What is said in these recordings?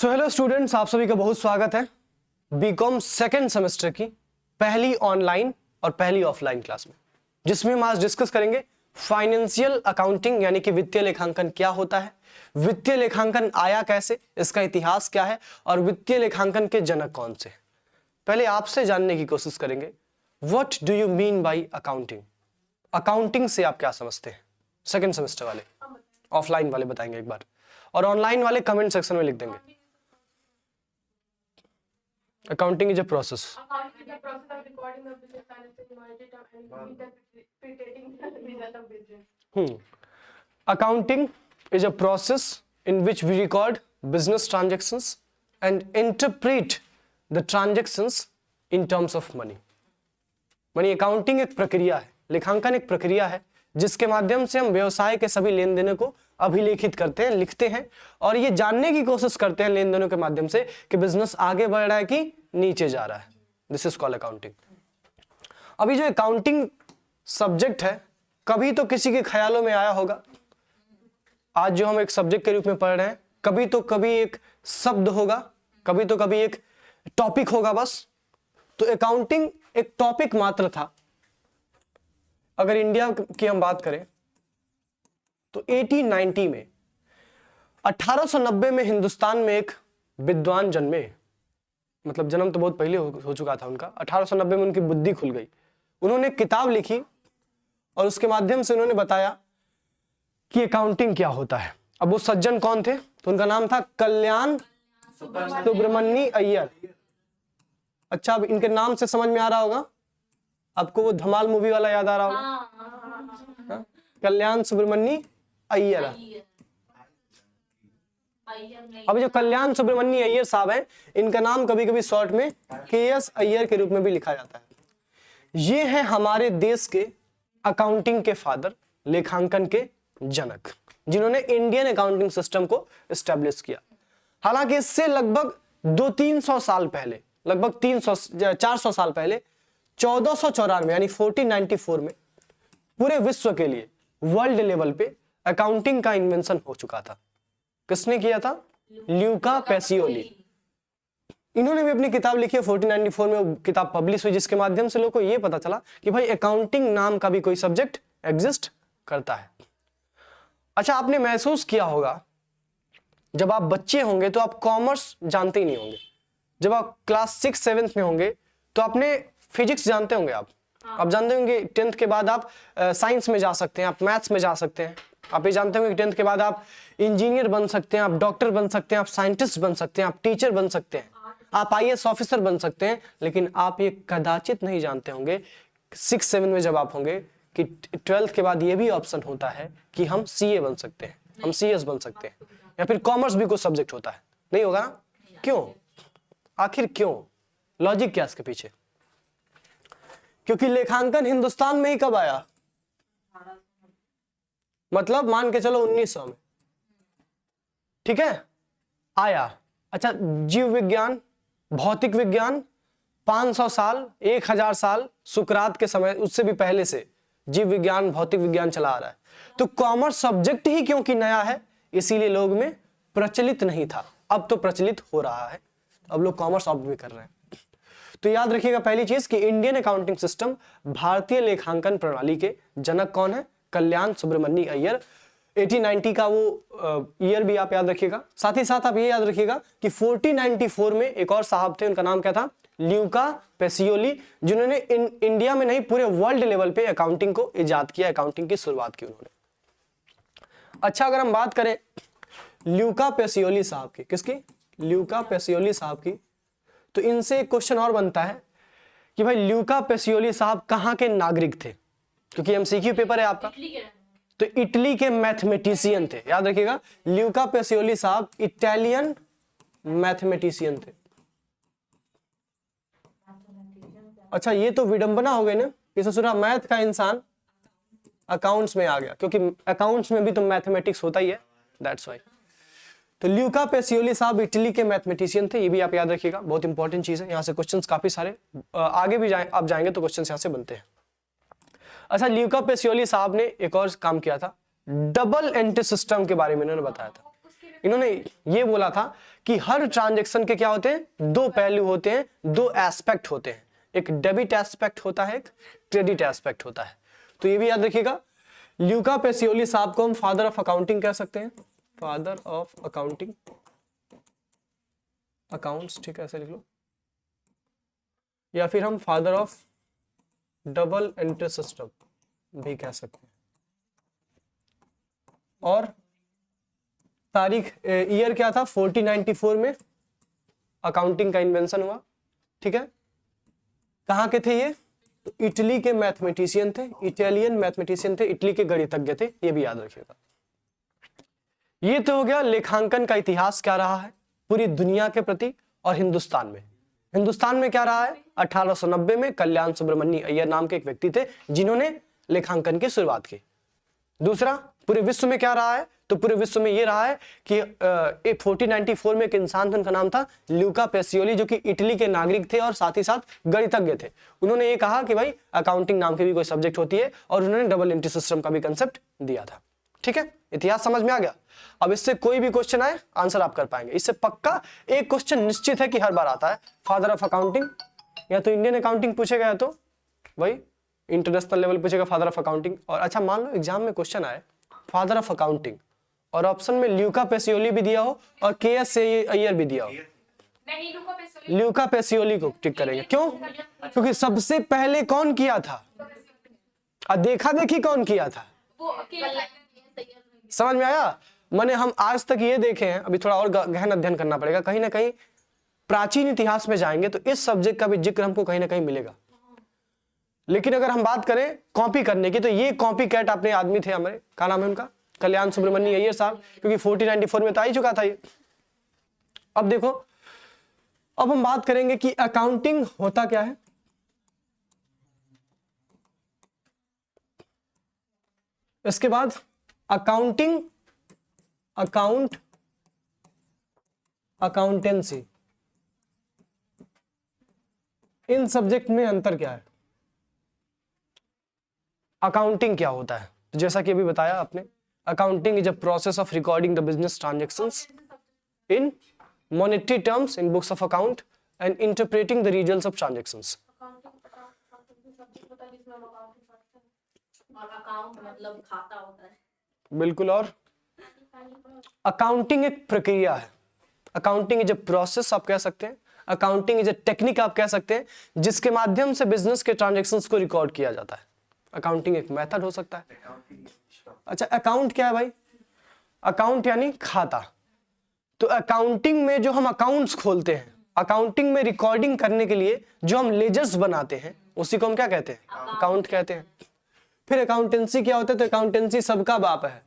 So hello students, आप सभी का बहुत स्वागत है बीकॉम सेकेंड सेमेस्टर की पहली ऑनलाइन और पहली ऑफलाइन क्लास में, जिसमें हम आज डिस्कस करेंगे फाइनेंशियल अकाउंटिंग यानी कि वित्तीय लेखांकन क्या होता है, वित्तीय लेखांकन आया कैसे, इसका इतिहास क्या है और वित्तीय लेखांकन के जनक कौन से। पहले आपसे जानने की कोशिश करेंगे, what do you mean by accounting. Accounting से आप क्या समझते हैं? सेकेंड सेमेस्टर वाले, ऑफलाइन वाले बताएंगे एक बार, और ऑनलाइन वाले कमेंट सेक्शन में लिख देंगे। Accounting is a process. Accounting is a process of recording of business financial market and interpreting the result of business. Accounting is a process in which we record business transactions and interpret the transactions in terms of money. मानी accounting एक प्रक्रिया है, लेखांकन एक प्रक्रिया है जिसके माध्यम से हम व्यवसाय के सभी लेन देनों को अभिलेखित करते हैं, लिखते हैं और ये जानने की कोशिश करते हैं लेन देनों के माध्यम से कि बिजनेस आगे बढ़ रहा है कि नीचे जा रहा है। This is called accounting. अभी जो अकाउंटिंग सब्जेक्ट है, कभी तो किसी के ख्यालों में आया होगा, आज जो हम एक सब्जेक्ट के रूप में पढ़ रहे हैं, कभी तो कभी एक शब्द होगा, कभी तो कभी एक टॉपिक होगा बस। तो अकाउंटिंग एक टॉपिक मात्र था। अगर इंडिया की हम बात करें तो 1890 में 1890 में हिंदुस्तान में एक विद्वान जन्मे, मतलब जन्म तो बहुत पहले हो चुका था उनका। 1890 में उनकी बुद्धि खुल गई, उन्होंने एक किताब लिखी और उसके माध्यम से उन्होंने बताया कि अकाउंटिंग क्या होता है। अब वो सज्जन कौन थे? तो उनका नाम था कल्याण सुब्रमण्य अय्यर। अच्छा, अब इनके नाम से समझ में आ रहा होगा आपको, वो धमाल मूवी वाला याद आ रहा होगा, कल्याण सुब्रमण्य अय्यर। अब जो कल्याण सुब्रमण्य अय्यर साहब हैं, इनका नाम कभी कभी शॉर्ट में KS अय्यर के रूप में भी लिखा जाता है। ये है हमारे देश के अकाउंटिंग के फादर, लेखांकन के जनक, जिन्होंने इंडियन अकाउंटिंग सिस्टम को एस्टेब्लिश किया। हालांकि इससे लगभग 200-300 साल पहले, लगभग 400 साल पहले 1494 यानी 1494 में पूरे विश्व के लिए वर्ल्ड लेवल पे अकाउंटिंग का इन्वेंशन हो चुका था। किसने किया था? Luca Pacioli. इन्होंने भी अपनी किताब लिखी है 1494 में, वो किताब पब्लिश हुई, जिसके माध्यम से लोगों को यह पता चला कि भाई अकाउंटिंग नाम का भी कोई सब्जेक्ट एग्जिस्ट करता है। अच्छा, आपने महसूस किया होगा जब आप बच्चे होंगे तो आप कॉमर्स जानते ही नहीं होंगे। जब आप क्लास 6-7 में होंगे तो आपने फिजिक्स जानते होंगे, आप जानते होंगे 10th के बाद आप साइंस में जा सकते हैं, आप मैथ्स में जा सकते हैं। आप ये जानते होंगे कि 10th के बाद आप इंजीनियर बन सकते हैं, आप डॉक्टर बन सकते हैं, आप साइंटिस्ट बन सकते हैं, आप टीचर बन सकते हैं, आप IAS ऑफिसर बन सकते हैं। लेकिन आप ये कदाचित नहीं जानते होंगे 6-7 में जब आप होंगे कि 12th के बाद ये भी ऑप्शन होता है कि हम CA बन सकते हैं, हम CS बन सकते हैं, या फिर कॉमर्स भी कुछ सब्जेक्ट होता है। नहीं होगा ना? क्यों? आखिर क्यों? लॉजिक क्या इसके पीछे? क्योंकि लेखांकन हिंदुस्तान में ही कब आया? मतलब मान के चलो 1900 में, ठीक है, आया। अच्छा, जीव विज्ञान, भौतिक विज्ञान 500 साल, 1000 साल सुकरात के समय, उससे भी पहले से जीव विज्ञान, भौतिक विज्ञान चला आ रहा है। तो कॉमर्स सब्जेक्ट ही क्योंकि नया है, इसीलिए लोग में प्रचलित नहीं था। अब तो प्रचलित हो रहा है, अब लोग कॉमर्स ऑप्ट भी कर रहे हैं। तो याद रखिएगा पहली चीज कि इंडियन अकाउंटिंग सिस्टम, भारतीय लेखांकन प्रणाली के जनक कौन है? कल्याण सुब्रमण्य अय्यर। 1890 का वो ईयर भी आप याद रखिएगा। साथ ही साथ आप ये याद रखिएगा कि 1494 में एक और साहब थे, उनका नाम क्या था? ल्यूका पेसियोली, जिन्होंने इंडिया में नहीं पूरे वर्ल्ड लेवल पे अकाउंटिंग को इजाद किया, अकाउंटिंग की शुरुआत की उन्होंने। अच्छा, अगर हम बात करें ल्यूका पेसियोली साहब की, किसकी? ल्यूका पेसियोली साहब की, तो इनसे एक क्वेश्चन और बनता है कि भाई ल्यूका पेसियोली साहब कहाँ के नागरिक थे? क्योंकि MCQ पेपर है आपका, तो इटली के मैथमेटिशियन थे। याद रखिएगा, ल्यूका पेसियोली साहब इटालियन मैथमेटिशियन थे। अच्छा, ये तो विडंबना हो गई ना, इसे सुना मैथ का इंसान अकाउंट्स में आ गया, क्योंकि अकाउंट्स में भी तो मैथमेटिक्स होता ही है, दैट्स व्हाई। तो ल्यूका पेसियोली साहब इटली के मैथमेटिशियन थे, ये भी आप याद रखिएगा, बहुत इंपॉर्टेंट चीज है। यहाँ से क्वेश्चंस काफी सारे आगे भी आप जाएंगे तो क्वेश्चंस यहाँ से बनते हैं। अच्छा, ल्यूका पेसियोली साहब ने एक और काम किया था, डबल एंट्री सिस्टम के बारे में इन्होंने बताया था। इन्होंने ये बोला था कि हर ट्रांजैक्शन के क्या होते हैं, दो पहलू होते हैं, दो एस्पेक्ट होते हैं, एक डेबिट एस्पेक्ट होता है, एक क्रेडिट एस्पेक्ट होता है। तो ये भी याद रखिएगा। ल्यूका पेसियोली साहब को हम फादर ऑफ अकाउंटिंग कह सकते हैं, फादर ऑफ अकाउंटिंग अकाउंट्स, ठीक है, ऐसे लिख लो, या फिर हम father of double entry system भी कह सकते हैं। और तारीख ईयर क्या था, 1494 में अकाउंटिंग का इन्वेंशन हुआ, ठीक है। कहाँ के थे ये, तो इटली के मैथमेटिशियन थे, इटालियन मैथमेटिशियन थे, इटली के गणितज्ञ थे, ये भी याद रखिएगा। ये तो हो गया लेखांकन का इतिहास क्या रहा है पूरी दुनिया के प्रति और हिंदुस्तान में। हिंदुस्तान में क्या रहा है, 1890 में कल्याण सुब्रमण्य अय्यर नाम के एक व्यक्ति थे जिन्होंने लेखांकन की शुरुआत की। दूसरा, पूरे विश्व में क्या रहा है, तो पूरे विश्व में ये रहा है कि 1494 में एक इंसान था, उनका नाम था ल्यूका पेसियोली, जो कि इटली के नागरिक थे और साथ ही साथ गणितज्ञ थे। उन्होंने ये कहा कि भाई अकाउंटिंग नाम की भी कोई सब्जेक्ट होती है, और उन्होंने डबल एंट्री सिस्टम का भी कंसेप्ट दिया था। ठीक है, इतिहास समझ में आ गया। अब इससे कोई भी क्वेश्चन आए आंसर आप कर पाएंगे। इससे पक्का एक क्वेश्चन निश्चित है कि हर बार आता है, फादर ऑफ अकाउंटिंग, या तो इंडियन अकाउंटिंग पूछेगा या तो भाई इंटरनेशनल लेवल पूछेगा फादर ऑफ अकाउंटिंग। और अच्छा मान लो एग्जाम में क्वेश्चन आए फादर ऑफ अकाउंटिंग और ऑप्शन में ल्यूका पेसियोली भी दिया हो और केएस अय्यर भी दिया हो, नहीं, ल्यूका पेसियोली को टिक करेंगे। क्यों? क्योंकि सबसे पहले कौन किया था और देखा देखी कौन किया था, समझ में आया। मैंने हम आज तक ये देखे हैं, अभी थोड़ा और गहन अध्ययन करना पड़ेगा, कहीं ना कहीं प्राचीन इतिहास में जाएंगे तो इस सब्जेक्ट का भी जिक्र हमको कहीं ना कहीं मिलेगा। लेकिन अगर हम बात करें कॉपी करने की, तो ये कॉपी कैट अपने आदमी थे हमारे, क्या नाम है उनका, कल्याण सुब्रमण्य अय्यर साहब, क्योंकि 1494 में तो आ ही चुका था ये। अब देखो, अब हम बात करेंगे कि अकाउंटिंग होता क्या है। इसके बाद अकाउंटिंग, अकाउंट, अकाउंटेंसी, इन सब्जेक्ट में अंतर क्या है। अकाउंटिंग क्या होता है, तो जैसा कि अभी बताया आपने, accounting is a process of recording the business transactions in monetary terms in books of account and interpreting the results of transactions. और अकाउंट मतलब खाता होता है। बिल्कुल। और अकाउंटिंग एक प्रक्रिया है, अकाउंटिंग इज अ प्रोसेस आप कह सकते हैं, अकाउंटिंग इज अ टेक्निक आप कह सकते हैं, जिसके माध्यम से बिजनेस के ट्रांजैक्शंस को रिकॉर्ड किया जाता है। अकाउंटिंग एक मेथड हो सकता है। अच्छा, अकाउंट क्या है भाई, अकाउंट यानी खाता। तो अकाउंटिंग में जो हम अकाउंट्स खोलते हैं, अकाउंटिंग में रिकॉर्डिंग करने के लिए जो हम लेजर्स बनाते हैं, उसी को हम क्या कहते हैं, अकाउंट कहते हैं। फिर अकाउंटेंसी क्या होता है, तो अकाउंटेंसी सबका बाप है।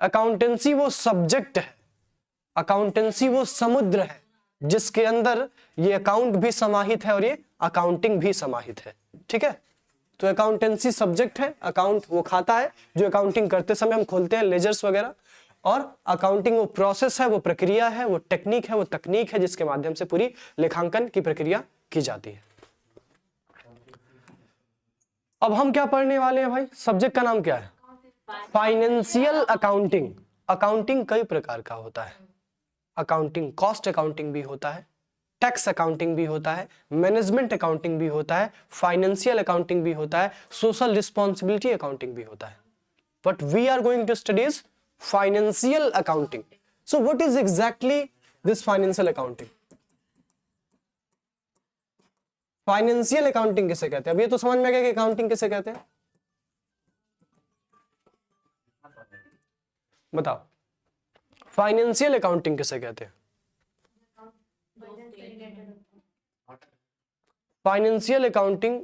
अकाउंटेंसी वो सब्जेक्ट है, अकाउंटेंसी वो समुद्र है जिसके अंदर ये अकाउंट भी समाहित है और ये अकाउंटिंग भी समाहित है। ठीक है, तो अकाउंटेंसी सब्जेक्ट है, अकाउंट वो खाता है जो अकाउंटिंग करते समय हम खोलते हैं, लेजर्स वगैरह, और अकाउंटिंग वो प्रोसेस है, वो प्रक्रिया है, वो टेक्निक है, वो तकनीक है जिसके माध्यम से पूरी लेखांकन की प्रक्रिया की जाती है। अब हम क्या पढ़ने वाले हैं भाई, सब्जेक्ट का नाम क्या है, फाइनेंशियल अकाउंटिंग। अकाउंटिंग कई प्रकार का होता है, अकाउंटिंग कॉस्ट अकाउंटिंग भी होता है, टैक्स अकाउंटिंग भी होता है, मैनेजमेंट अकाउंटिंग भी होता है, फाइनेंशियल अकाउंटिंग भी होता है, सोशल रिस्पॉन्सिबिलिटी अकाउंटिंग भी होता है। But we are going to studies financial accounting. So what is exactly this financial accounting. Financial accounting किसे कहते हैं, अब ये तो समझ में आ गया कि अकाउंटिंग किसे कहते हैं, बताओ फाइनेंशियल अकाउंटिंग किसे कहते हैं। Financial accounting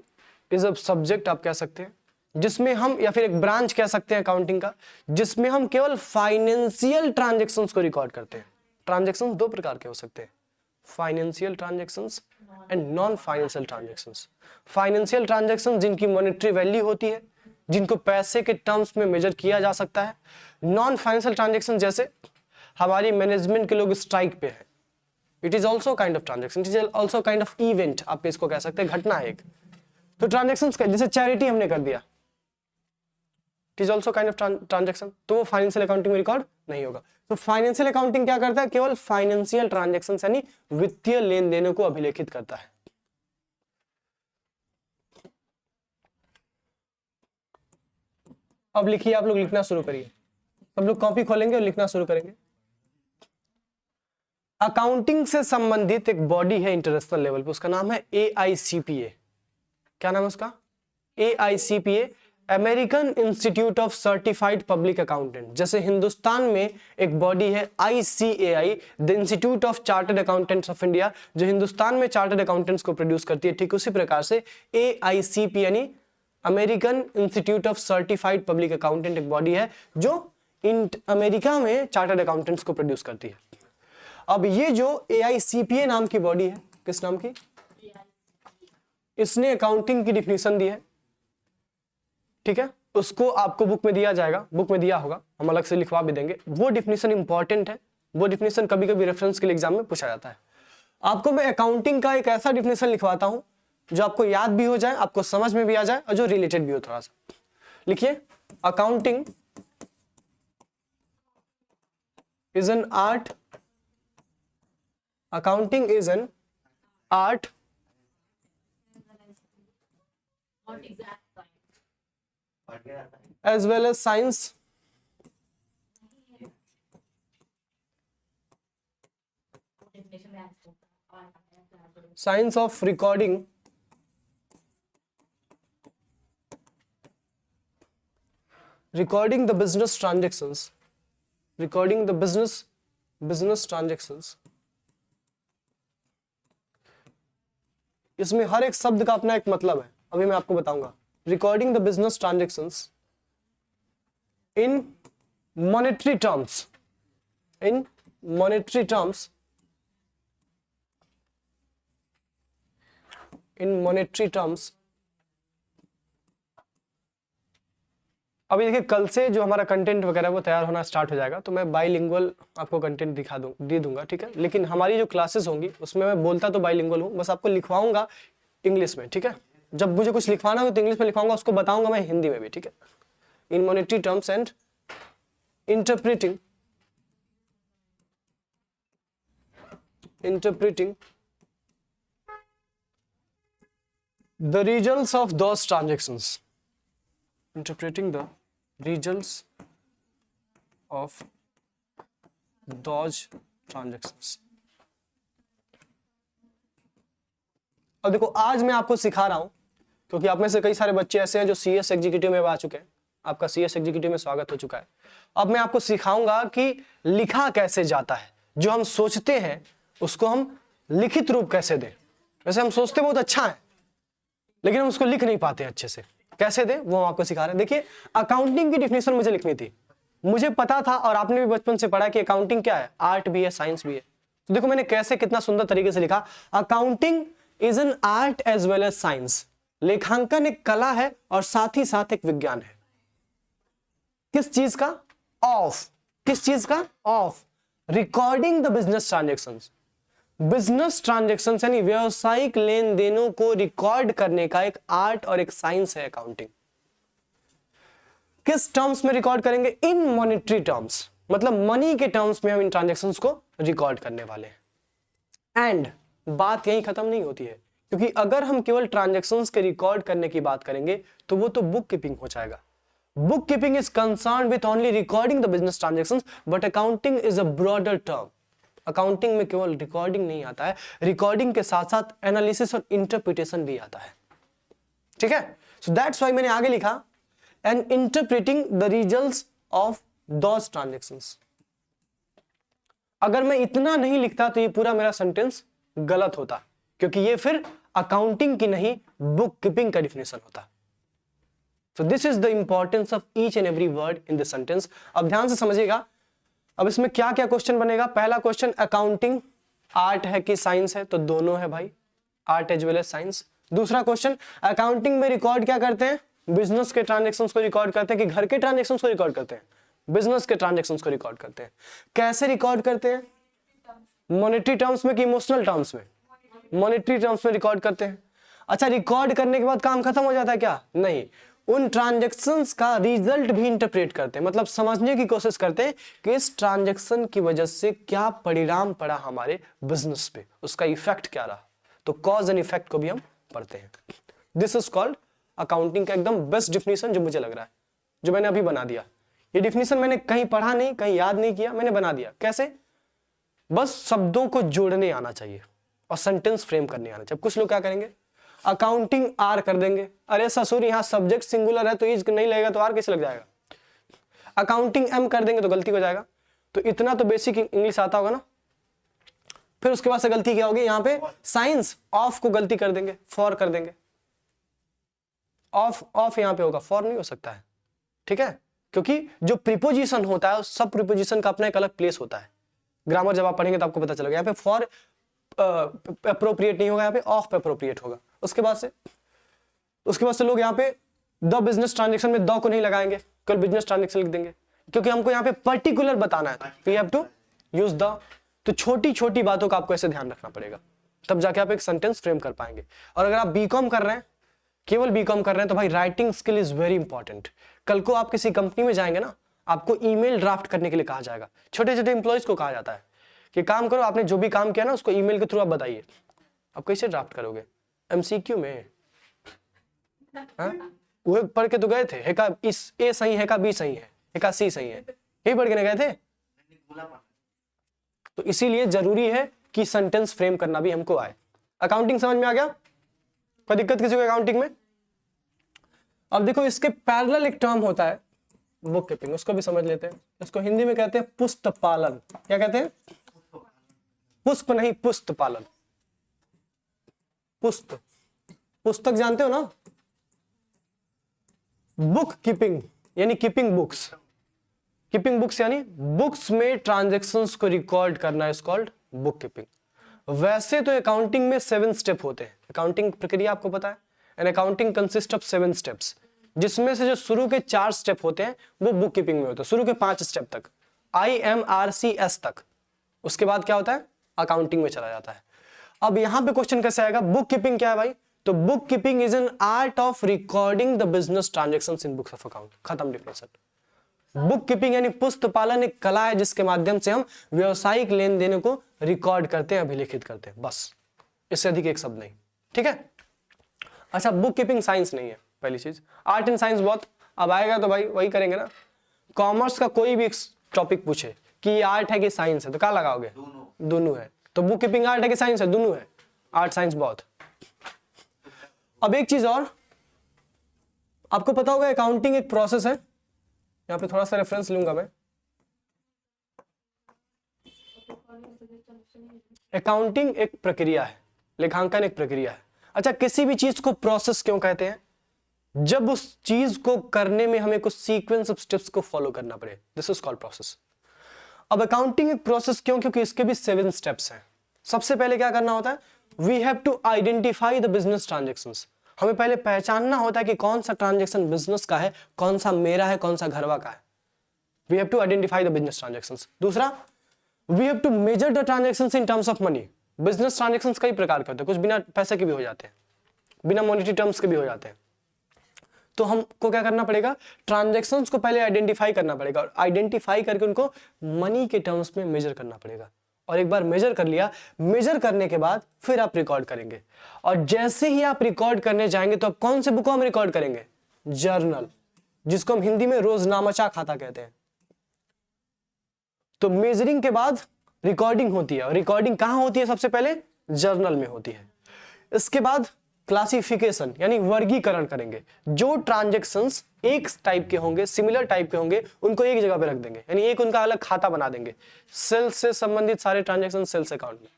is a subject आप कह सकते हैं जिसमें हम, या फिर एक ब्रांच कह सकते हैं अकाउंटिंग का, जिसमें हम केवल फाइनेंशियल ट्रांजैक्शंस को रिकॉर्ड करते हैं। ट्रांजैक्शंस दो प्रकार के हो सकते हैं, financial transactions and non financial transactions. Financial transactions जिनकी मॉनेटरी वैल्यू होती है, जिनको पैसे के टर्म्स में मेजर किया जा सकता है। नॉन फाइनेंशियल ट्रांजैक्शन जैसे हमारी मैनेजमेंट के लोग स्ट्राइक पे हैं, it is also kind of transaction, it is also kind of event, आप इसको कह सकते हैं, घटना है एक। तो ट्रांजैक्शंस का जैसे चैरिटी हमने कर दिया, it is also kind of transaction, तो वो फाइनेंशियल अकाउंटिंग में रिकॉर्ड नहीं होगा। तो फाइनेंशियल अकाउंटिंग क्या करता है? केवल फाइनेंशियल ट्रांजैक्शन यानी वित्तीय लेन देनों को अभिलेखित करता है। अब लिखिए, आप लोग लिखना शुरू करिए, सब लोग कॉपी खोलेंगे और लिखना शुरू करेंगे। अकाउंटिंग से संबंधित एक बॉडी है इंटरनेशनल लेवल पे, उसका नाम है AICPA। क्या नाम है उसका? AICPA, American institute of certified public accountant. जैसे हिंदुस्तान में एक बॉडी है ICAI, the institute of chartered accountants of India, जो हिंदुस्तान में चार्टर्ड अकाउंटेंट्स को प्रोड्यूस करती है। ठीक उसी प्रकार से AICPA यानी American institute of certified public accountant एक बॉडी है जो अमेरिका में चार्टर्ड अकाउंटेंट्स को प्रोड्यूस करती है। अब ये जो AICPA नाम की बॉडी है, किस नाम की? इसने अकाउंटिंग की डिफिनीशन दी है, ठीक है, उसको आपको बुक में दिया जाएगा, बुक में दिया होगा, हम अलग से लिखवा भी देंगे। वो डिफिनीशन इंपॉर्टेंट है, वो डिफिनीशन कभी कभी रेफरेंस के लिए एग्जाम में पूछा जाता है। आपको मैं अकाउंटिंग का एक ऐसा डिफिनीशन लिखवाता हूं जो आपको याद भी हो जाए, आपको समझ में भी आ जाए और जो रिलेटेड भी हो थोड़ा सा। लिखिए, accounting is an art, accounting is an art Not exact science. as well as science Definition में answer होता है। science of recording the business transactions, recording the business transactions। इसमें हर एक शब्द का अपना एक मतलब है, अभी मैं आपको बताऊंगा। Recording the business transactions in monetary terms, in monetary terms, in monetary terms. अभी देखिए, कल से जो हमारा कंटेंट वगैरह वो तैयार होना स्टार्ट हो जाएगा, तो मैं बाइलिंगुअल आपको कंटेंट दे दूंगा, ठीक है। लेकिन हमारी जो क्लासेस होंगी उसमें मैं बोलता तो बाइलिंगुअल हूँ, बस आपको लिखवाऊंगा इंग्लिश में, ठीक है। जब मुझे कुछ लिखवाना हो तो इंग्लिश में लिखवाऊंगा, उसको बताऊंगा मैं हिंदी में भी, ठीक है। In monetary terms and interpreting the results of those transactions, interpreting the results of those transactions। अब देखो, आज मैं आपको सिखा रहा हूं क्योंकि आप में से कई सारे बच्चे ऐसे हैं जो CS एग्जीक्यूटिव में आ चुके हैं, आपका CS एग्जीक्यूटिव में स्वागत हो चुका है। अब मैं आपको सिखाऊंगा कि लिखा कैसे जाता है, जो हम सोचते हैं उसको हम लिखित रूप कैसे दें। वैसे हम सोचते बहुत अच्छा है लेकिन हम उसको लिख नहीं पाते अच्छे से, कैसे दें वो हम आपको सिखा रहे हैं। देखिए, अकाउंटिंग की डिफिनेशन मुझे लिखनी थी, मुझे पता था और आपने भी बचपन से पढ़ा कि अकाउंटिंग क्या है, आर्ट भी है साइंस भी है। तो देखो मैंने कैसे कितना सुंदर तरीके से लिखा, accounting is an art as well as science. लेखांकन एक कला है और साथ ही साथ एक विज्ञान है। किस चीज का? ऑफ। किस चीज का? Of recording the business transactions. Business transaction यानी व्यवसायिक लेन देनों को रिकॉर्ड करने का एक आर्ट और एक साइंस है अकाउंटिंग। किस टर्म्स में रिकॉर्ड करेंगे? इन मॉनेटरी टर्म्स, मतलब मनी के टर्म्स में हम इन ट्रांजेक्शंस को रिकॉर्ड करने वाले हैं। एंड बात यहीं खत्म नहीं होती है, क्योंकि अगर हम केवल ट्रांजेक्शंस के रिकॉर्ड करने की बात करेंगे तो वो तो बुक कीपिंग हो जाएगा। Book keeping is concern with only recording the business transactions, but accounting is a broader term. Accounting में केवल रिकॉर्डिंग नहीं आता है, रिकॉर्डिंग के साथ साथ एनालिसिस और इंटरप्रिटेशन भी आता है, ठीक है। सो दैट्स व्हाई मैंने आगे लिखा and interpreting the results of those transactions. अगर मैं इतना नहीं लिखता तो ये पूरा मेरा सेंटेंस गलत होता, क्योंकि ये फिर अकाउंटिंग की नहीं बुक कीपिंग का डिफिनेशन होता। So this is the importance of each and every word in this sentence. अब ध्यान से समझिएगा, अब इसमें क्या क्या क्वेश्चन बनेगा। पहला क्वेश्चन, अकाउंटिंग आर्ट है कि साइंस है? तो दोनों है भाई, art as well as science. दूसरा क्वेश्चन, अकाउंटिंग में रिकॉर्ड क्या करते हैं? बिजनेस के ट्रांजैक्शंस को रिकॉर्ड करते हैं कि घर के ट्रांजैक्शंस को रिकॉर्ड करते हैं? बिजनेस के ट्रांजैक्शंस को रिकॉर्ड करते हैं। कैसे रिकॉर्ड करते हैं? मॉनेटरी टर्म्स में कि इमोशनल टर्म्स में? मॉनेटरी टर्म्स में रिकॉर्ड करते हैं। अच्छा, रिकॉर्ड करने के बाद काम खत्म हो जाता है क्या? नहीं, उन ट्रांजैक्शंस का रिजल्ट भी इंटरप्रेट करते हैं, मतलब समझने की कोशिश करते हैं कि इस ट्रांजैक्शन की वजह से क्या परिणाम पड़ा हमारे बिजनेस पे, उसका इफेक्ट क्या रहा। तो कॉज एंड इफेक्ट को भी हम पढ़ते हैं। दिस इज कॉल्ड अकाउंटिंग का एकदम बेस्ट डिफिनेशन जो मुझे लग रहा है, जो मैंने अभी बना दिया। ये डिफिनेशन मैंने कहीं पढ़ा नहीं, कहीं याद नहीं किया, मैंने बना दिया। कैसे? बस शब्दों को जोड़ने आना चाहिए और सेंटेंस फ्रेम करने आना चाहिए। कुछ लोग क्या करेंगे, अकाउंटिंग आर कर देंगे। अरे ससुर, यहाँ सब्जेक्ट सिंगुलर है तो इज नहीं लगेगा तो आर कैसे लग जाएगा। अकाउंटिंग एम कर देंगे तो गलती हो जाएगा। तो इतना तो बेसिक इंग्लिश आता होगा ना। फिर उसके बाद से गलती क्या होगी, यहाँ पे साइंस ऑफ को गलती कर देंगे, फॉर कर देंगे। ऑफ ऑफ यहाँ पे होगा, फॉर नहीं हो सकता है। ठीक है, क्योंकि जो प्रीपोजिशन होता है सब प्रीपोजिशन का अपना एक अलग प्लेस होता है। ग्रामर जब आप पढ़ेंगे तो आपको पता चलेगा। यहाँ पे फॉर अप्रोप्रिएट नहीं होगा, यहाँ पे ऑफ पे अप्रोप्रिएट होगा। उसके बाद से लोग यहाँ पे द बिजनेस ट्रांजेक्शन में द को नहीं लगाएंगे, केवल बिजनेस ट्रांजेक्शन लिख देंगे, क्योंकि हमको यहाँ पे पर्टिकुलर बताना है। We have to use the. तो छोटी छोटी बातों का आपको ऐसे ध्यान रखना पड़ेगा, तब जाके आप एक सेंटेंस फ्रेम कर पाएंगे। और अगर आप बीकॉम कर रहे हैं, केवल बीकॉम कर रहे हैं, तो भाई writing skill is very important. कल को आप किसी कंपनी में जाएंगे ना, आपको ईमेल ड्राफ्ट करने के लिए कहा जाएगा। छोटे छोटे एम्प्लॉयज को कहा जाता है कि काम करो, आपने जो भी काम किया ना उसको ईमेल के थ्रू आप बताइए। आप कैसे ड्राफ्ट करोगे? एमसीक्यू में वो पढ़ के तो गए थे, है का इस ए सही है का बी सही है का सी सही है, यही पढ़ के ना गए थे। तो इसीलिए जरूरी है कि सेंटेंस फ्रेम करना भी हमको आए। अकाउंटिंग समझ में आ गया? कोई दिक्कत किसी को अकाउंटिंग में? अब देखो, इसके पैरेलल एक टर्म होता है बुक कीपिंग, उसको भी समझ लेते हैं। इसको हिंदी में कहते हैं पुस्त पालन। क्या कहते हैं? पुष्प नहीं, पुस्त पालन। पुस्त, पुस्तक जानते हो ना। बुक कीपिंग यानी कीपिंग बुक्स। कीपिंग बुक्स यानी बुक्स में ट्रांजैक्शंस को रिकॉर्ड करना इज कॉल्ड बुक कीपिंग। वैसे तो अकाउंटिंग में 7 स्टेप होते हैं। अकाउंटिंग प्रक्रिया आपको पता है, an accounting consist of 7 steps, जिसमें से जो शुरू के 4 स्टेप होते हैं वो बुक कीपिंग में होते हैं। शुरू के 5 स्टेप तक, IMRCS तक। उसके बाद क्या होता है? अकाउंटिंग में चला जाता है। अब यहां पे क्वेश्चन कैसे आएगा, बुक कीपिंग क्या है भाई? तो book keeping is an art of recording the business transactions in books of account. खत्म डिफिनेशन। बुक कीपिंग यानी पुस्त पालन एक कला है जिसके माध्यम से हम व्यवसायिक लेन देन को रिकॉर्ड करते हैं, अभिलेखित करते हैं, बस। इससे अधिक एक शब्द नहीं। ठीक है। अच्छा, बुक कीपिंग साइंस नहीं है, पहली चीज। आर्ट एंड साइंस बहुत अब आएगा तो भाई वही करेंगे ना। कॉमर्स का कोई भी टॉपिक पूछे कि ये आर्ट है कि साइंस है, तो क्या लगाओगे? दोनों है। तो बुक कीपिंग आर्ट है कि साइंस है? दोनों है। आर्ट साइंस बहुत। अब एक चीज और, आपको पता होगा अकाउंटिंग एक प्रोसेस है। यहां पे थोड़ा सा रेफरेंस लूंगा मैं। अकाउंटिंग एक प्रक्रिया है, लेखांकन एक प्रक्रिया है। अच्छा, किसी भी चीज को प्रोसेस क्यों कहते हैं? जब उस चीज को करने में हमें कुछ सीक्वेंस ऑफ स्टेप्स को फॉलो करना पड़े, दिस इज कॉल्ड प्रोसेस। अब अकाउंटिंग एक प्रोसेस क्यों? क्योंकि इसके भी 7 स्टेप्स हैं। सबसे पहले क्या करना होता है? We have to identify the business transactions. हमें पहले पहचानना होता है कि कौन सा ट्रांजैक्शन बिजनेस का है, कौन सा मेरा है, कौन सा घरवा का है। We have to identify the business transactions. दूसरा, we have to measure the transactions in terms of money. Business transactions कई प्रकार के होते हैं, कुछ बिना पैसे के भी हो जाते हैं, बिना मॉनेटरी टर्म्स के भी हो जाते हैं। तो हमको क्या करना पड़ेगा? ट्रांजैक्शंस को पहले आइडेंटिफाई करना पड़ेगा, और आइडेंटिफाई करके उनको मनी के टर्म्स में मेजर करना पड़ेगा। और एक बार मेजर कर लिया, मेजर करने के बाद फिर आप रिकॉर्ड करेंगे। और जैसे ही आप रिकॉर्ड करने जाएंगे तो आप कौन से बुक को हम रिकॉर्ड करेंगे? जर्नल, जिसको हम हिंदी में रोजनामचा खाता कहते हैं। तो मेजरिंग के बाद रिकॉर्डिंग होती है, और रिकॉर्डिंग कहां होती है? सबसे पहले जर्नल में होती है। इसके बाद क्लासिफिकेशन यानी वर्गीकरण करेंगे। जो ट्रांजैक्शंस एक टाइप के होंगे, सिमिलर टाइप के होंगे, उनको एक जगह पे रख देंगे, यानी एक उनका अलग खाता बना देंगे। सेल्स से संबंधित सारे ट्रांजैक्शन सेल्स अकाउंट में,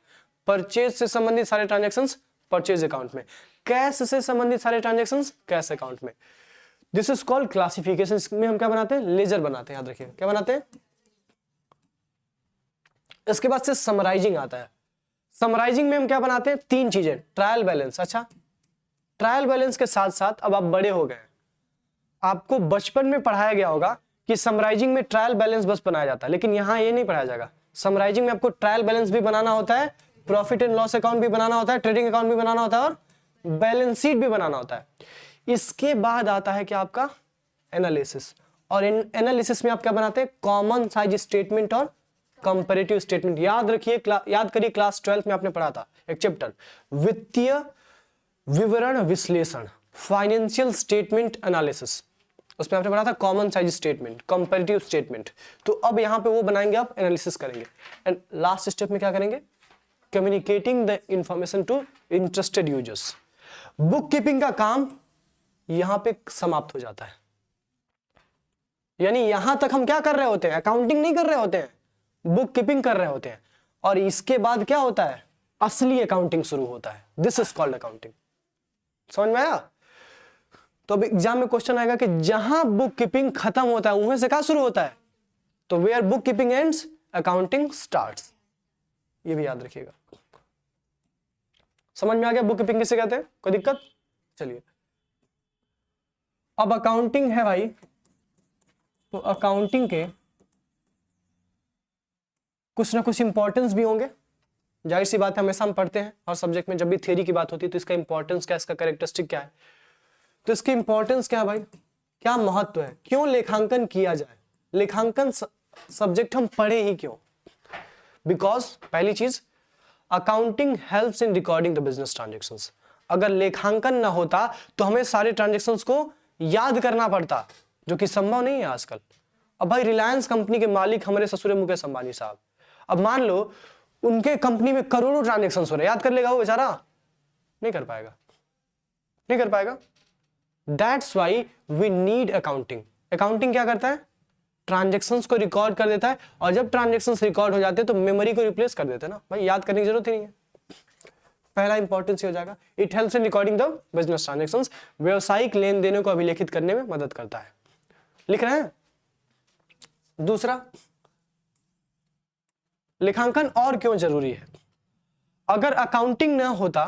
परचेज से संबंधित सारे ट्रांजैक्शन परचेज अकाउंट में, कैश से संबंधित सारे ट्रांजैक्शन कैश अकाउंट में। This is called classification. इसमें हम क्या बनाते हैं? लेजर बनाते हैं। याद रखिए क्या बनाते हैं। इसके बाद से समराइजिंग आता है। समराइजिंग में हम क्या बनाते हैं? 3 चीजें। Trial balance. अच्छा, ट्रायल बैलेंस के साथ साथ अब आप बड़े हो गए, आपको बचपन में पढ़ाया गया होगा कि समराइजिंग में ट्रायल बैलेंस बस बनाया जाता है, लेकिन यहां ये नहीं पढ़ाया जाएगा। समराइजिंग में आपको ट्रायल बैलेंस भी बनाना होता है, प्रॉफिट एंड लॉस अकाउंट भी बनाना होता है, ट्रेडिंग अकाउंट भी बनाना होता है, और बैलेंस शीट भी बनाना होता है। इसके बाद आता है क्या आपका एनालिसिस, और एनालिसिस में आप क्या बनाते हैं, कॉमन साइज स्टेटमेंट और कंपैरेटिव स्टेटमेंट। याद रखिए, याद करिए क्लास 12 में आपने पढ़ा था एक चैप्टर वित्तीय विवरण विश्लेषण, फाइनेंशियल स्टेटमेंट एनालिसिस, उसमें आपने पढ़ा था common size statement, comparative statement. तो अब यहां पे वो बनाएंगे, आप एनालिसिस करेंगे। एंड लास्ट स्टेप में क्या करेंगे, communicating the information to interested users. Bookkeeping का काम यहां पे समाप्त हो जाता है, यानी यहां तक हम क्या कर रहे होते हैं, अकाउंटिंग नहीं कर रहे होते हैं, बुक कीपिंग कर रहे होते हैं। और इसके बाद क्या होता है, असली अकाउंटिंग शुरू होता है। This is called accounting. समझ में आया? तो अब एग्जाम में क्वेश्चन आएगा कि जहां बुक कीपिंग खत्म होता है वहां से क्या शुरू होता है, तो where bookkeeping ends accounting starts. ये भी याद रखिएगा। समझ में आ गया बुक कीपिंग किसे कहते हैं, कोई दिक्कत? चलिए, अब अकाउंटिंग है भाई, तो अकाउंटिंग के कुछ ना कुछ इंपॉर्टेंस भी होंगे। जाहिर सी बात है, हमेशा हम पढ़ते हैं हर सब्जेक्ट में, जब भी थ्योरी की बात होती है तो इसका इंपॉर्टेंस क्या है, इसका कैरेक्टरिस्टिक क्या है। तो इसकी इंपॉर्टेंस क्या है भाई, क्या महत्व है, क्यों लेखांकन किया जाए, लेखांकन सब्जेक्ट हम पढ़े ही क्यों? बिकॉज पहली चीज, accounting helps in recording the business transactions. अगर लेखांकन ना होता तो हमें सारे ट्रांजेक्शंस को याद करना पड़ता, जो कि संभव नहीं है आजकल। अब भाई रिलायंस कंपनी के मालिक हमारे ससुर मुकेश अंबानी साहब, अब मान लो उनके कंपनी में करोड़ों ट्रांजेक्शन हो रहे, याद कर लेगा वो बेचारा? नहीं कर पाएगा, नहीं कर पाएगा। That's why we need accounting. Accounting क्या करता है, ट्रांजेक्शंस को रिकॉर्ड कर देता है, और जब ट्रांजेक्शंस रिकॉर्ड हो जाते हैं तो मेमोरी को रिप्लेस कर देते हैं ना भाई, याद करने की जरूरत ही नहीं है। पहला इंपॉर्टेंस हो जाएगा, it helps in recording the business transactions, व्यवसायिक लेन देनों को अभिलेखित करने में मदद करता है। लिख रहे हैं? दूसरा, लेखांकन और क्यों जरूरी है? अगर अकाउंटिंग ना होता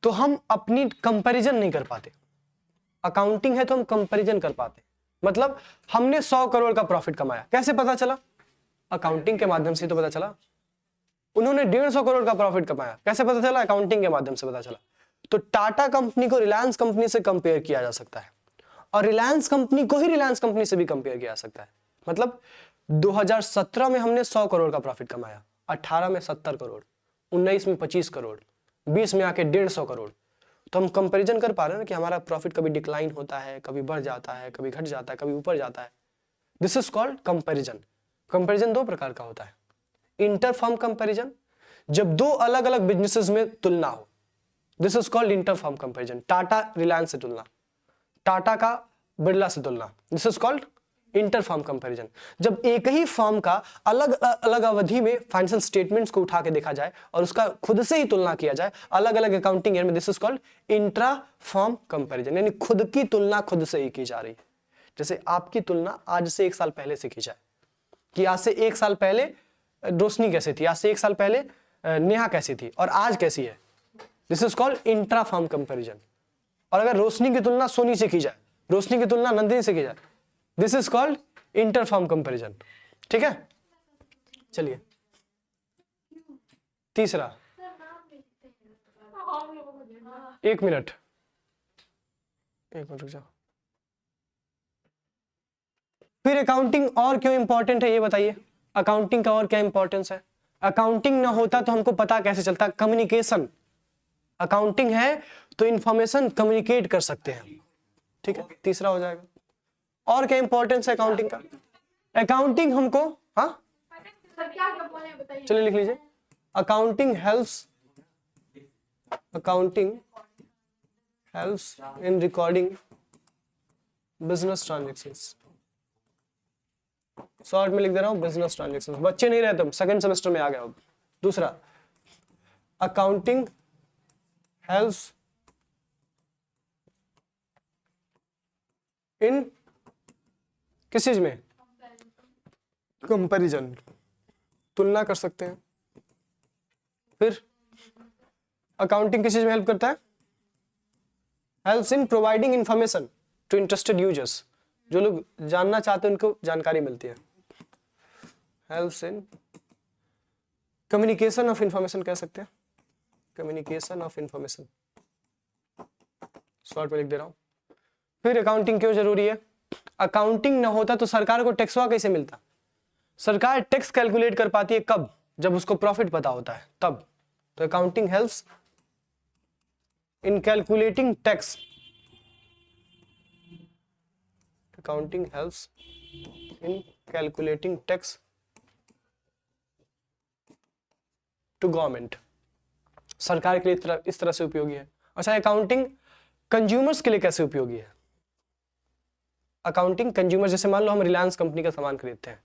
तो हम अपनी कंपैरिजन नहीं कर पाते। अकाउंटिंग है तो हम कंपैरिजन कर पाते। मतलब हमने 100 करोड़ का प्रॉफिट कमाया, कैसे पता चला? अकाउंटिंग के माध्यम से तो पता चला। उन्होंने 150 करोड़ का प्रॉफिट कमाया, कैसे पता चला? अकाउंटिंग के माध्यम से पता चला। तो टाटा कंपनी को रिलायंस कंपनी से कंपेयर किया जा सकता है, और रिलायंस कंपनी को ही रिलायंस कंपनी से भी कंपेयर किया जा सकता है। मतलब 2017 में हमने 100 करोड़ का प्रॉफिट कमाया, 18 में 70 करोड़, 19 में 25 करोड़, 20 में आके 150 करोड़। तो हम कंपैरिजन कर पा रहे हैं ना कि हमारा प्रॉफिट कभी डिक्लाइन होता है, कभी बढ़ जाता है, कभी घट जाता है, कभी ऊपर जाता है। This is called comparison. Comparison दो प्रकार का होता है, इंटरफर्म कंपैरिजन, जब दो अलग अलग बिजनेसेस में तुलना हो, this is called interfirm comparison. Tata Reliance से तुलना, टाटा का बिरला से तुलना, this is called interfirm comparison. जब एक ही फर्म का अलग अलग अवधि में फाइनेंशियल स्टेटमेंट्स को उठा के देखा जाए और उसका खुद से ही तुलना किया जाए अलग अलग अकाउंटिंग ईयर में, this is called intra firm comparison, यानी खुद की तुलना खुद से ही की जा रही है। जैसे आपकी तुलना आज से 1 साल पहले से की जाए कि आज से 1 साल पहले रोशनी कैसी थी, आज से 1 साल पहले नेहा कैसी थी और आज कैसी है, this is called intra firm comparison. और अगर रोशनी की तुलना सोनी से की जाए, रोशनी की तुलना नंदिनी से की जाए, this is called interfirm comparison. ठीक है, चलिए तीसरा, 1 मिनट रुक जाओ। फिर अकाउंटिंग और क्यों इंपॉर्टेंट है ये बताइए, अकाउंटिंग का और क्या इंपॉर्टेंस है? अकाउंटिंग ना होता तो हमको पता कैसे चलता? कम्युनिकेशन। अकाउंटिंग है तो इंफॉर्मेशन कम्युनिकेट कर सकते हैं। ठीक है, तीसरा हो जाएगा। और क्या इंपॉर्टेंस है अकाउंटिंग का? अकाउंटिंग हमको, हाँ क्या बोले बताइए। चलिए लिख लीजिए, accounting helps in recording business transactions. Short में लिख दे रहा हूं, बिजनेस ट्रांजेक्शंस। बच्चे नहीं रहे तुम, सेकंड सेमेस्टर में आ गए हो। दूसरा, अकाउंटिंग हेल्प्स इन किस चीज में? कंपैरिजन, तुलना कर सकते हैं। फिर अकाउंटिंग किस चीज में हेल्प करता है? Helps in providing information to interested users, जो लोग जानना चाहते हैं उनको जानकारी मिलती है। Helps in communication of information कह सकते हैं, कम्युनिकेशन ऑफ इंफॉर्मेशन। शॉर्ट में लिख दे रहा हूं, फिर अकाउंटिंग क्यों जरूरी है? अकाउंटिंग ना होता तो सरकार को टैक्सवा कैसे मिलता? सरकार टैक्स कैलकुलेट कर पाती है कब? जब उसको प्रॉफिट पता होता है तब। तो accounting helps in calculating tax, accounting helps in calculating tax to government. सरकार के लिए इस तरह से उपयोगी है। अच्छा, अकाउंटिंग कंज्यूमर्स के लिए कैसे उपयोगी है? अकाउंटिंग कंज्यूमर, जैसे मान लो हम रिलायंस कंपनी का सामान खरीदते हैं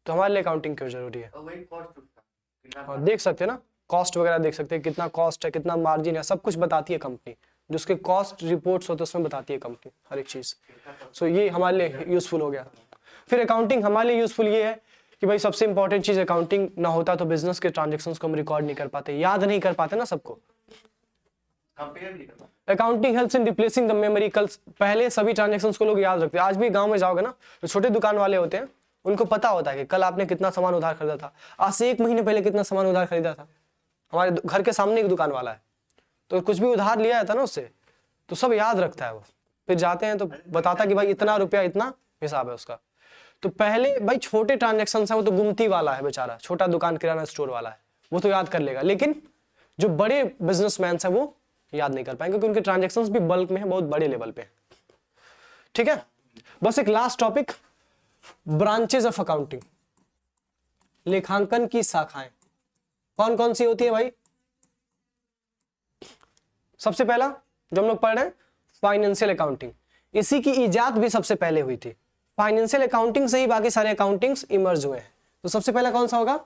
तो हमारे लिए अकाउंटिंग क्यों जरूरी है? और देख सकते हैं ना, कॉस्ट वगैरह देख सकते हैं, कितना कॉस्ट है, कितना मार्जिन है, सब कुछ बताती है कंपनी। जो उसके कॉस्ट रिपोर्ट्स होते हैं उसमें बताती है कंपनी हर एक चीज। सो ये हमारे लिए यूजफुल हो गया। फिर अकाउंटिंग हमारे लिए यूजफुल ये है कि भाई सबसे इंपॉर्टेंट चीज, अकाउंटिंग ना होता तो बिजनेस के ट्रांजेक्शन्स को हम रिकॉर्ड नहीं कर पाते, याद नहीं कर पाते ना सबको। Accounting helps in replacing the memory. कल पहले सभी ट्रांजेक्शन्स को लोग याद रखते हैं। आज भी गांव में जाओगे ना तो छोटे दुकान वाले होते हैं, उनको पता होता है कि कल आपने कितना सामान उधार खरीदा था, आज से 1 महीने पहले कितना सामान उधार खरीदा था। हमारे घर के सामने एक दुकान वाला है, तो कुछ भी उधार लिया था ना उससे, तो सब याद रखता है वो। फिर जाते हैं तो बताता कि भाई इतना रुपया, इतना हिसाब है उसका। तो पहले भाई छोटे ट्रांजेक्शन है, वो तो गुमती वाला है बेचारा, छोटा दुकान किराना स्टोर वाला है, वो तो याद कर लेगा। लेकिन जो बड़े बिजनेसमैन है वो याद नहीं कर पाएंगे, क्योंकि उनके ट्रांजेक्शन्स भी बल्क में है, बहुत बड़े लेवल पे। ठीक है, बस एक last topic, branches of accounting. लेखांकन की शाखाएं कौन कौन सी होती है भाई? सबसे पहला जो हम लोग पढ़ रहे हैं फाइनेंशियल अकाउंटिंग, इसी की इजाद भी सबसे पहले हुई थी। फाइनेंशियल अकाउंटिंग से ही बाकी सारे अकाउंटिंग्स इमर्ज हुए हैं। तो सबसे पहला कौन सा होगा?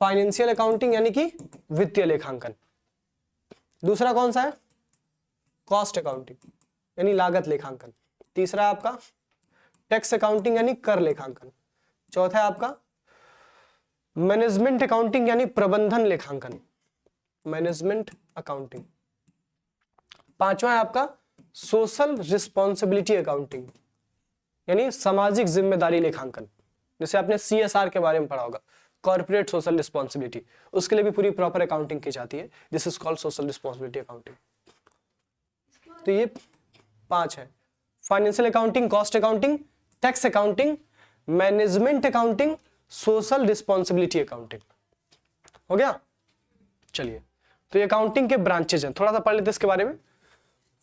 फाइनेंशियल अकाउंटिंग यानी कि वित्तीय लेखांकन। दूसरा कौन सा है? कॉस्ट अकाउंटिंग यानी लागत लेखांकन। तीसरा आपका टैक्स अकाउंटिंग यानी कर लेखांकन। चौथा है आपका मैनेजमेंट अकाउंटिंग यानी प्रबंधन लेखांकन, मैनेजमेंट अकाउंटिंग। पांचवा है आपका सोशल रिस्पॉन्सिबिलिटी अकाउंटिंग यानी सामाजिक जिम्मेदारी लेखांकन। जैसे आपने CSR के बारे में पढ़ा होगा, कॉर्पोरेट सोशल रिस्पॉन्सिबिलिटी, उसके लिए भी पूरी प्रॉपर अकाउंटिंग की जाती है। This is called social responsibility accounting. तो ये 5 है, financial accounting, cost accounting, tax accounting, management accounting, social responsibility accounting. हो गया? चलिए, तो ये अकाउंटिंग के ब्रांचेज हैं, थोड़ा सा पढ़ लेते हैं इसके बारे में।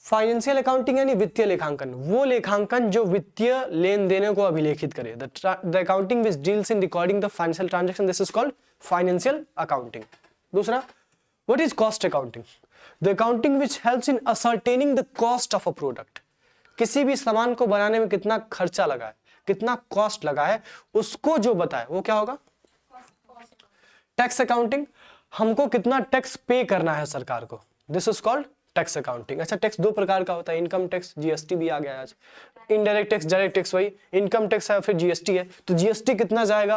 फाइनेंशियल अकाउंटिंग यानी वित्तीय लेखांकन, वो लेखांकन जो वित्तीय लेन देनों को अभिलेखित करे। The accounting which deals in recording the financial transaction, this is called financial accounting. दूसरा, what is cost accounting? The accounting which helps in ascertaining the cost of a product. किसी भी सामान को बनाने में कितना खर्चा लगा है, कितना कॉस्ट लगा है, उसको जो बताए वो क्या होगा? टैक्स अकाउंटिंग, हमको कितना टैक्स पे करना है सरकार को, this is called tax accounting. अच्छा, टैक्स 2 प्रकार का होता है, इनकम टैक्स, GST भी आ गया है आज। इनडायरेक्ट टैक्स, डायरेक्ट टैक्स, वही इनकम टैक्स है, फिर GST है। तो GST कितना जाएगा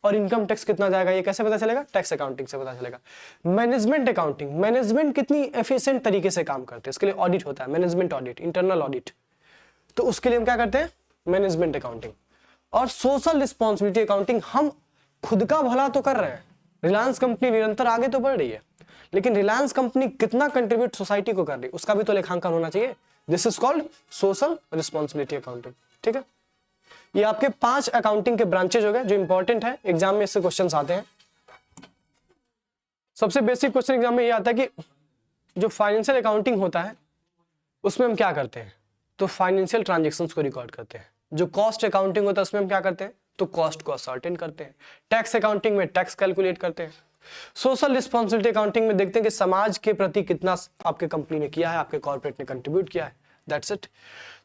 और इनकम टैक्स कितना जाएगा, ये कैसे पता चलेगा? टैक्स अकाउंटिंग से पता चलेगा। मैनेजमेंट अकाउंटिंग, मैनेजमेंट कितनी एफिशिएंट तरीके से काम करते हैं, इसके लिए ऑडिट होता है, मैनेजमेंट ऑडिट, इंटरनल ऑडिट। तो उसके लिए हम क्या करते हैं? Management accounting. और सोशल रिस्पॉन्सिबिलिटी अकाउंटिंग, हम खुद का भला तो कर रहे हैं, रिलायंस कंपनी निरंतर आगे तो बढ़ रही है, लेकिन रिलायंस कंपनी कितना कंट्रीब्यूट सोसाइटी को कर रही है उसका भी तो लेखांकन होना चाहिए। This is called social responsibility accounting. ठीक है, ये आपके 5 अकाउंटिंग के ब्रांचेज हो गए जो इंपॉर्टेंट है, एग्जाम में इससे क्वेश्चंस आते हैं। सबसे बेसिक क्वेश्चन एग्जाम में ये आता है कि जो फाइनेंशियल अकाउंटिंग होता है उसमें हम क्या करते हैं? तो फाइनेंशियल ट्रांजेक्शन्स को रिकॉर्ड करते हैं। जो कॉस्ट अकाउंटिंग होता है उसमें हम क्या करते हैं? तो कॉस्ट को असर्टेन करते हैं। टैक्स अकाउंटिंग में टैक्स कैलकुलेट करते हैं। सोशल रिस्पॉन्सिबिलिटी अकाउंटिंग में देखते हैं कि समाज के प्रति कितना आपके कंपनी ने किया है, आपके कॉर्पोरेट ने कंट्रीब्यूट किया है। That's it.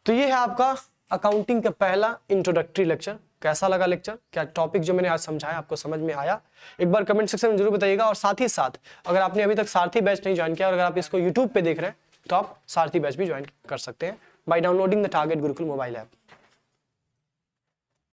तो ये है आपका अकाउंटिंग का पहला इंट्रोडक्टरी लेक्चर। कैसा लगा लेक्चर? क्या टॉपिक जो मैंने आज समझाया आपको समझ में आया? एक बार कमेंट सेक्शन में जरूर बताइएगा। और साथ ही साथ अगर आपने अभी तक सारथी बैच नहीं ज्वाइन किया और अगर आप इसको यूट्यूब पे देख रहे हैं तो आप सारथी बैच भी ज्वाइन कर सकते हैं by downloading the Target Gurukul mobile app.